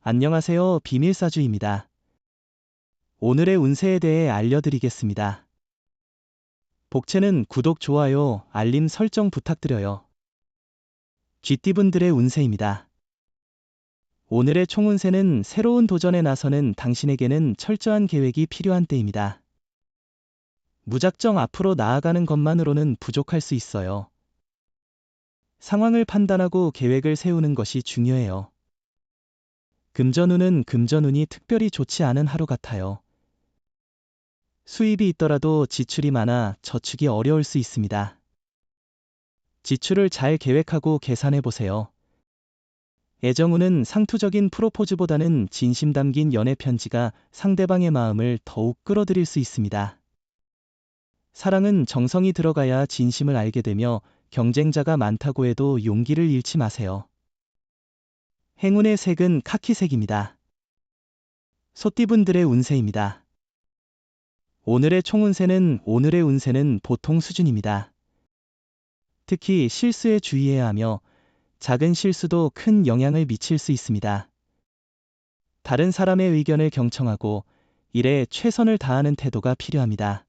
안녕하세요. 비밀사주입니다. 오늘의 운세에 대해 알려드리겠습니다. 복채는 구독, 좋아요, 알림 설정 부탁드려요. 쥐띠분들의 운세입니다. 오늘의 총운세는 새로운 도전에 나서는 당신에게는 철저한 계획이 필요한 때입니다. 무작정 앞으로 나아가는 것만으로는 부족할 수 있어요. 상황을 판단하고 계획을 세우는 것이 중요해요. 금전운이 특별히 좋지 않은 하루 같아요. 수입이 있더라도 지출이 많아 저축이 어려울 수 있습니다. 지출을 잘 계획하고 계산해 보세요. 애정운은 상투적인 프로포즈보다는 진심 담긴 연애 편지가 상대방의 마음을 더욱 끌어들일 수 있습니다. 사랑은 정성이 들어가야 진심을 알게 되며 경쟁자가 많다고 해도 용기를 잃지 마세요. 행운의 색은 카키색입니다. 소띠분들의 운세입니다. 오늘의 운세는 보통 수준입니다. 특히 실수에 주의해야 하며 작은 실수도 큰 영향을 미칠 수 있습니다. 다른 사람의 의견을 경청하고 일에 최선을 다하는 태도가 필요합니다.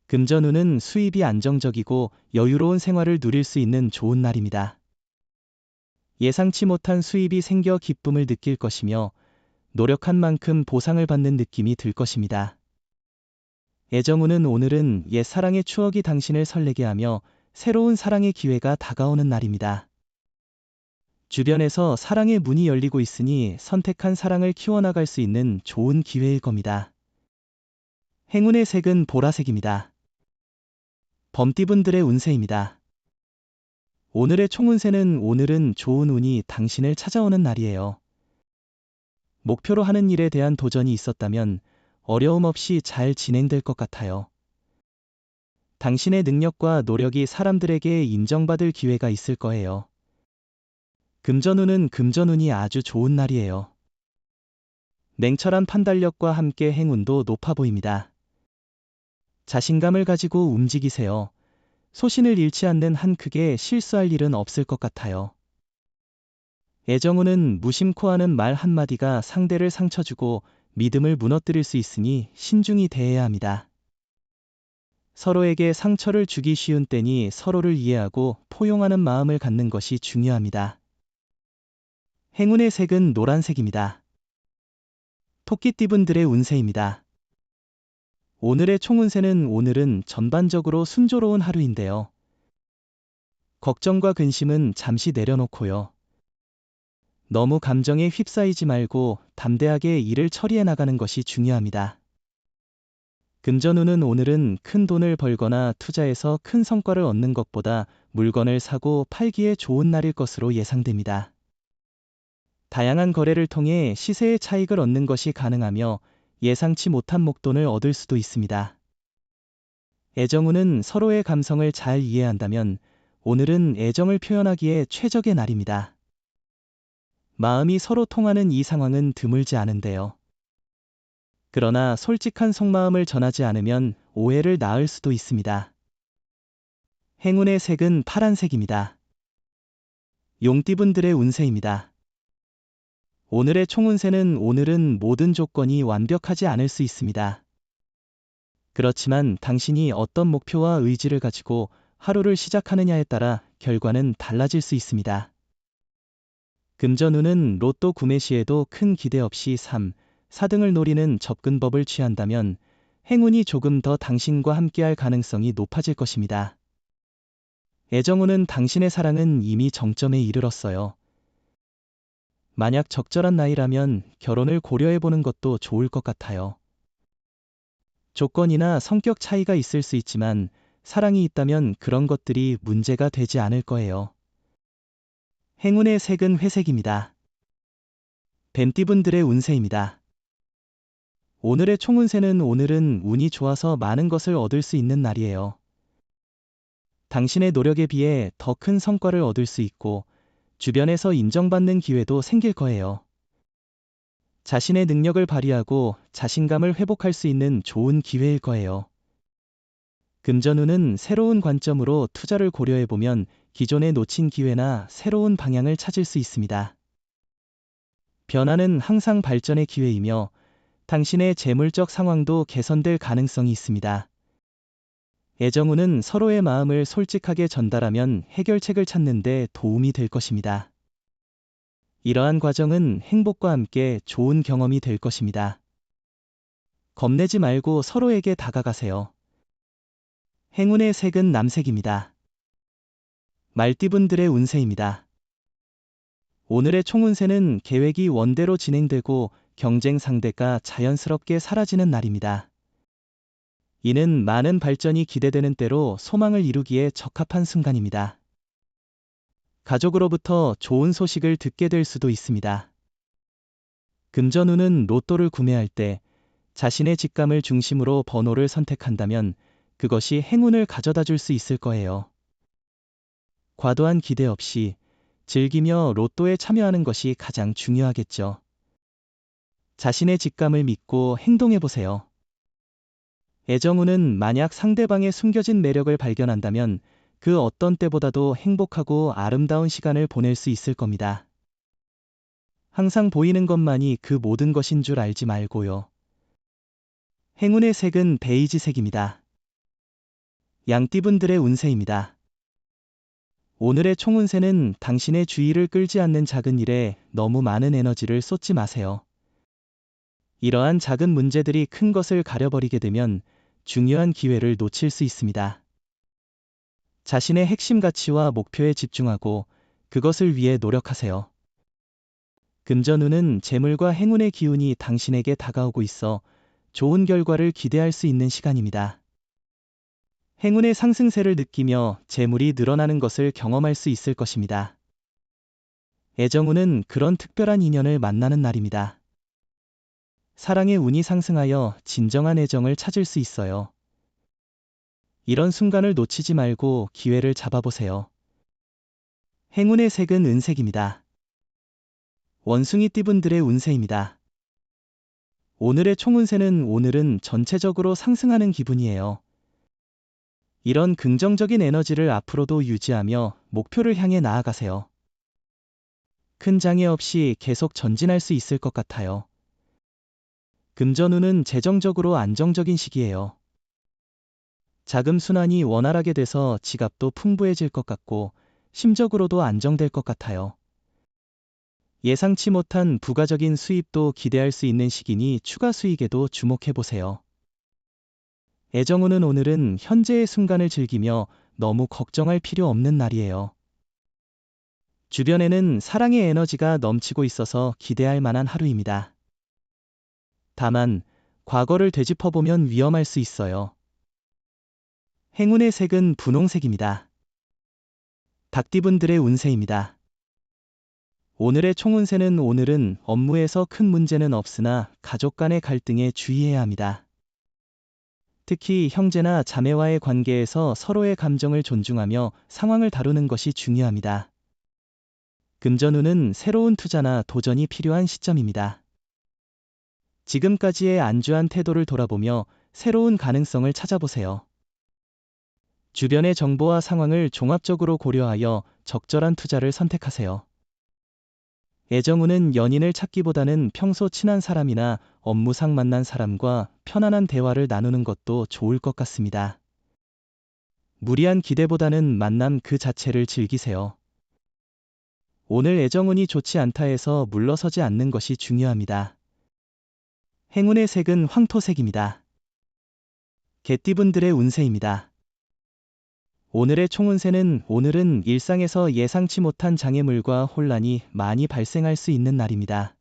금전운은 수입이 안정적이고 여유로운 생활을 누릴 수 있는 좋은 날입니다. 예상치 못한 수입이 생겨 기쁨을 느낄 것이며 노력한 만큼 보상을 받는 느낌이 들 것입니다. 애정운은 오늘은 옛 사랑의 추억이 당신을 설레게 하며 새로운 사랑의 기회가 다가오는 날입니다. 주변에서 사랑의 문이 열리고 있으니 선택한 사랑을 키워나갈 수 있는 좋은 기회일 겁니다. 행운의 색은 보라색입니다. 범띠분들의 운세입니다. 오늘의 오늘은 좋은 운이 당신을 찾아오는 날이에요. 목표로 하는 일에 대한 도전이 있었다면 어려움 없이 잘 진행될 것 같아요. 당신의 능력과 노력이 사람들에게 인정받을 기회가 있을 거예요. 금전운이 아주 좋은 날이에요. 냉철한 판단력과 함께 행운도 높아 보입니다. 자신감을 가지고 움직이세요. 소신을 잃지 않는 한 크게 실수할 일은 없을 것 같아요. 애정운은 무심코 하는 말 한마디가 상대를 상처주고 믿음을 무너뜨릴 수 있으니 신중히 대해야 합니다. 서로에게 상처를 주기 쉬운 때니 서로를 이해하고 포용하는 마음을 갖는 것이 중요합니다. 행운의 색은 노란색입니다. 토끼띠분들의 운세입니다. 오늘은 전반적으로 순조로운 하루인데요. 걱정과 근심은 잠시 내려놓고요. 너무 감정에 휩싸이지 말고 담대하게 일을 처리해 나가는 것이 중요합니다. 금전운은 오늘은 큰 돈을 벌거나 투자해서 큰 성과를 얻는 것보다 물건을 사고 팔기에 좋은 날일 것으로 예상됩니다. 다양한 거래를 통해 시세의 차익을 얻는 것이 가능하며 예상치 못한 목돈을 얻을 수도 있습니다. 애정운은 서로의 감성을 잘 이해한다면 오늘은 애정을 표현하기에 최적의 날입니다. 마음이 서로 통하는 이 상황은 드물지 않은데요. 그러나 솔직한 속마음을 전하지 않으면 오해를 낳을 수도 있습니다. 행운의 색은 파란색입니다. 용띠분들의 운세입니다. 오늘은 모든 조건이 완벽하지 않을 수 있습니다. 그렇지만 당신이 어떤 목표와 의지를 가지고 하루를 시작하느냐에 따라 결과는 달라질 수 있습니다. 금전운은 로또 구매 시에도 큰 기대 없이 3, 4등을 노리는 접근법을 취한다면 행운이 조금 더 당신과 함께할 가능성이 높아질 것입니다. 애정운은 당신의 사랑은 이미 정점에 이르렀어요. 만약 적절한 나이라면 결혼을 고려해보는 것도 좋을 것 같아요. 조건이나 성격 차이가 있을 수 있지만 사랑이 있다면 그런 것들이 문제가 되지 않을 거예요. 행운의 색은 회색입니다. 뱀띠분들의 운세입니다. 오늘은 운이 좋아서 많은 것을 얻을 수 있는 날이에요. 당신의 노력에 비해 더 큰 성과를 얻을 수 있고 주변에서 인정받는 기회도 생길 거예요. 자신의 능력을 발휘하고 자신감을 회복할 수 있는 좋은 기회일 거예요. 금전운은 새로운 관점으로 투자를 고려해보면 기존에 놓친 기회나 새로운 방향을 찾을 수 있습니다. 변화는 항상 발전의 기회이며 당신의 재물적 상황도 개선될 가능성이 있습니다. 애정운은 서로의 마음을 솔직하게 전달하면 해결책을 찾는 데 도움이 될 것입니다. 이러한 과정은 행복과 함께 좋은 경험이 될 것입니다. 겁내지 말고 서로에게 다가가세요. 행운의 색은 남색입니다. 말띠분들의 운세입니다. 오늘의 총운세는 계획이 원대로 진행되고 경쟁 상대가 자연스럽게 사라지는 날입니다. 이는 많은 발전이 기대되는 때로 소망을 이루기에 적합한 순간입니다. 가족으로부터 좋은 소식을 듣게 될 수도 있습니다. 금전운은 로또를 구매할 때 자신의 직감을 중심으로 번호를 선택한다면 그것이 행운을 가져다 줄 수 있을 거예요. 과도한 기대 없이 즐기며 로또에 참여하는 것이 가장 중요하겠죠. 자신의 직감을 믿고 행동해보세요. 애정운은 만약 상대방의 숨겨진 매력을 발견한다면 그 어떤 때보다도 행복하고 아름다운 시간을 보낼 수 있을 겁니다. 항상 보이는 것만이 그 모든 것인 줄 알지 말고요. 행운의 색은 베이지색입니다. 양띠분들의 운세입니다. 오늘의 총운세는 당신의 주의를 끌지 않는 작은 일에 너무 많은 에너지를 쏟지 마세요. 이러한 작은 문제들이 큰 것을 가려버리게 되면 중요한 기회를 놓칠 수 있습니다. 자신의 핵심 가치와 목표에 집중하고 그것을 위해 노력하세요. 금전운은 재물과 행운의 기운이 당신에게 다가오고 있어 좋은 결과를 기대할 수 있는 시간입니다. 행운의 상승세를 느끼며 재물이 늘어나는 것을 경험할 수 있을 것입니다. 애정운은 그런 특별한 인연을 만나는 날입니다. 사랑의 운이 상승하여 진정한 애정을 찾을 수 있어요. 이런 순간을 놓치지 말고 기회를 잡아보세요. 행운의 색은 은색입니다. 원숭이띠분들의 운세입니다. 오늘의 총운세는 오늘은 전체적으로 상승하는 기분이에요. 이런 긍정적인 에너지를 앞으로도 유지하며 목표를 향해 나아가세요. 큰 장애 없이 계속 전진할 수 있을 것 같아요. 금전운은 재정적으로 안정적인 시기예요. 자금 순환이 원활하게 돼서 지갑도 풍부해질 것 같고 심적으로도 안정될 것 같아요. 예상치 못한 부가적인 수입도 기대할 수 있는 시기니 추가 수익에도 주목해보세요. 애정운은 오늘은 현재의 순간을 즐기며 너무 걱정할 필요 없는 날이에요. 주변에는 사랑의 에너지가 넘치고 있어서 기대할 만한 하루입니다. 다만 과거를 되짚어보면 위험할 수 있어요. 행운의 색은 분홍색입니다. 닭띠분들의 운세입니다. 오늘의 총운세는 오늘은 업무에서 큰 문제는 없으나 가족 간의 갈등에 주의해야 합니다. 특히 형제나 자매와의 관계에서 서로의 감정을 존중하며 상황을 다루는 것이 중요합니다. 금전운은 새로운 투자나 도전이 필요한 시점입니다. 지금까지의 안주한 태도를 돌아보며 새로운 가능성을 찾아보세요. 주변의 정보와 상황을 종합적으로 고려하여 적절한 투자를 선택하세요. 애정운은 연인을 찾기보다는 평소 친한 사람이나 업무상 만난 사람과 편안한 대화를 나누는 것도 좋을 것 같습니다. 무리한 기대보다는 만남 그 자체를 즐기세요. 오늘 애정운이 좋지 않다 해서 물러서지 않는 것이 중요합니다. 행운의 색은 황토색입니다. 개띠분들의 운세입니다. 오늘의 총운세는 오늘은 일상에서 예상치 못한 장애물과 혼란이 많이 발생할 수 있는 날입니다.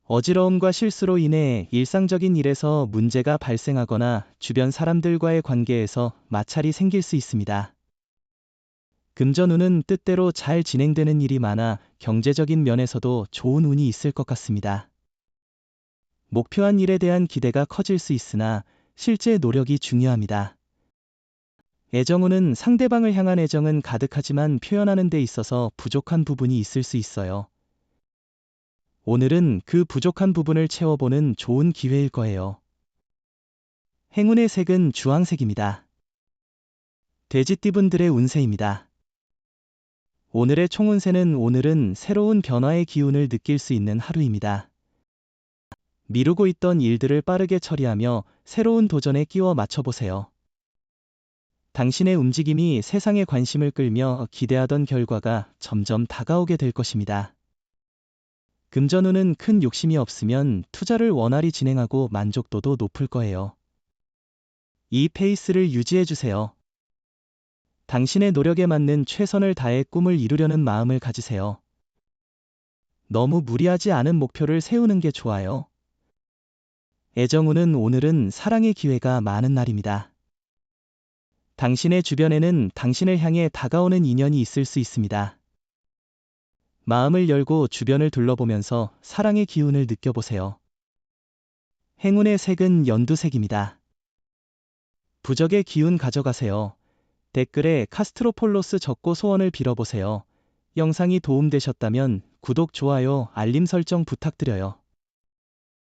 어지러움과 실수로 인해 일상적인 일에서 문제가 발생하거나 주변 사람들과의 관계에서 마찰이 생길 수 있습니다. 금전운은 뜻대로 잘 진행되는 일이 많아 경제적인 면에서도 좋은 운이 있을 것 같습니다. 목표한 일에 대한 기대가 커질 수 있으나 실제 노력이 중요합니다. 애정운은 상대방을 향한 애정은 가득하지만 표현하는 데 있어서 부족한 부분이 있을 수 있어요. 오늘은 그 부족한 부분을 채워보는 좋은 기회일 거예요. 행운의 색은 주황색입니다. 돼지띠분들의 운세입니다. 오늘의 총운세는 오늘은 새로운 변화의 기운을 느낄 수 있는 하루입니다. 미루고 있던 일들을 빠르게 처리하며 새로운 도전에 끼워 맞춰보세요. 당신의 움직임이 세상의 관심을 끌며 기대하던 결과가 점점 다가오게 될 것입니다. 금전운은 큰 욕심이 없으면 투자를 원활히 진행하고 만족도도 높을 거예요. 이 페이스를 유지해주세요. 당신의 노력에 맞는 최선을 다해 꿈을 이루려는 마음을 가지세요. 너무 무리하지 않은 목표를 세우는 게 좋아요. 애정운은 오늘은 사랑의 기회가 많은 날입니다. 당신의 주변에는 당신을 향해 다가오는 인연이 있을 수 있습니다. 마음을 열고 주변을 둘러보면서 사랑의 기운을 느껴보세요. 행운의 색은 연두색입니다. 부적의 기운 가져가세요. 댓글에 카스트로폴로스 적고 소원을 빌어보세요. 영상이 도움되셨다면 구독, 좋아요, 알림 설정 부탁드려요.